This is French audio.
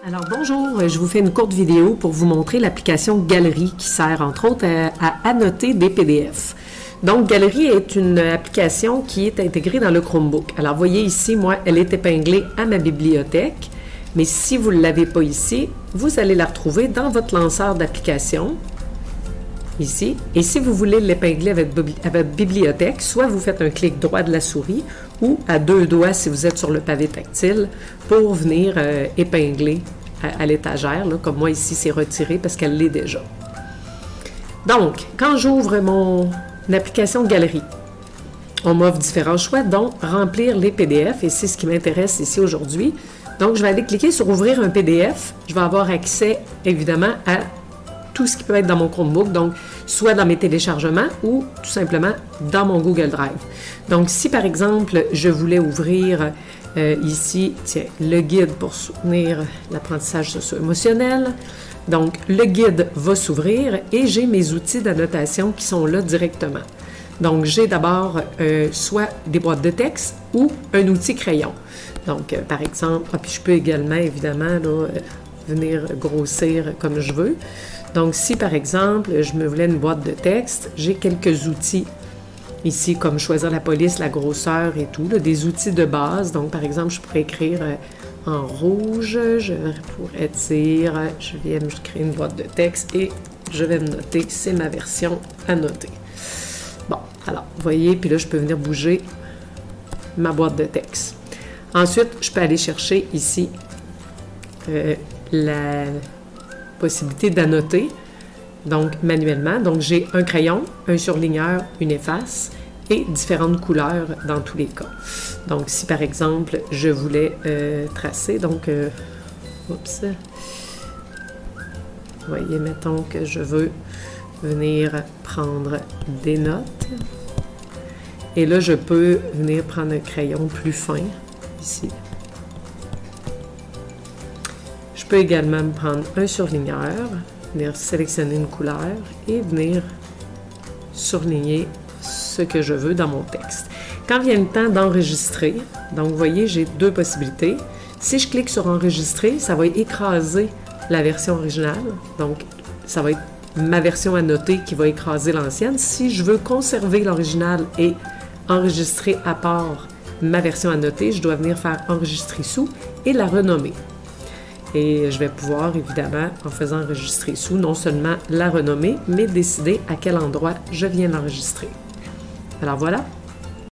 Alors bonjour, je vous fais une courte vidéo pour vous montrer l'application Galerie qui sert entre autres à annoter des PDF. Donc Galerie est une application qui est intégrée dans le Chromebook. Alors vous voyez ici, moi, elle est épinglée à ma bibliothèque, mais si vous ne l'avez pas ici, vous allez la retrouver dans votre lanceur d'application, ici. Et si vous voulez l'épingler à votre bibliothèque, soit vous faites un clic droit de la souris ou à deux doigts si vous êtes sur le pavé tactile pour venir épingler à l'étagère. Comme moi ici, c'est retiré parce qu'elle l'est déjà. Donc, quand j'ouvre mon application Galerie, on m'offre différents choix, dont remplir les PDF, et c'est ce qui m'intéresse ici aujourd'hui. Donc, je vais aller cliquer sur ouvrir un PDF. Je vais avoir accès, évidemment, à tout ce qui peut être dans mon Chromebook, donc soit dans mes téléchargements ou tout simplement dans mon Google Drive. Donc, si par exemple, je voulais ouvrir ici, tiens, le guide pour soutenir l'apprentissage socio-émotionnel, donc le guide va s'ouvrir et j'ai mes outils d'annotation qui sont là directement. Donc, j'ai d'abord soit des boîtes de texte ou un outil crayon. Donc, par exemple, puis je peux également, évidemment, là, venir grossir comme je veux. Donc, si par exemple, je me voulais une boîte de texte, j'ai quelques outils ici, comme choisir la police, la grosseur et tout, là, des outils de base. Donc, par exemple, je pourrais écrire en rouge, je pourrais dire, je viens me créer une boîte de texte et je vais me noter, c'est ma version annotée. Bon, alors, vous voyez, puis là, je peux venir bouger ma boîte de texte. Ensuite, je peux aller chercher ici la possibilité d'annoter, donc manuellement. Donc, j'ai un crayon, un surligneur, une efface et différentes couleurs dans tous les cas. Donc, si par exemple, je voulais tracer, donc, oups, vous voyez, mettons que je veux venir prendre des notes. Et là, je peux venir prendre un crayon plus fin, ici. Je peux également me prendre un surligneur, venir sélectionner une couleur et venir surligner ce que je veux dans mon texte. Quand vient le temps d'enregistrer, donc vous voyez, j'ai deux possibilités. Si je clique sur enregistrer, ça va écraser la version originale. Donc, ça va être ma version annotée qui va écraser l'ancienne. Si je veux conserver l'original et enregistrer à part ma version annotée, je dois venir faire enregistrer sous et la renommer. Et je vais pouvoir, évidemment, en faisant enregistrer sous, non seulement la renommer, mais décider à quel endroit je viens l'enregistrer. Alors voilà.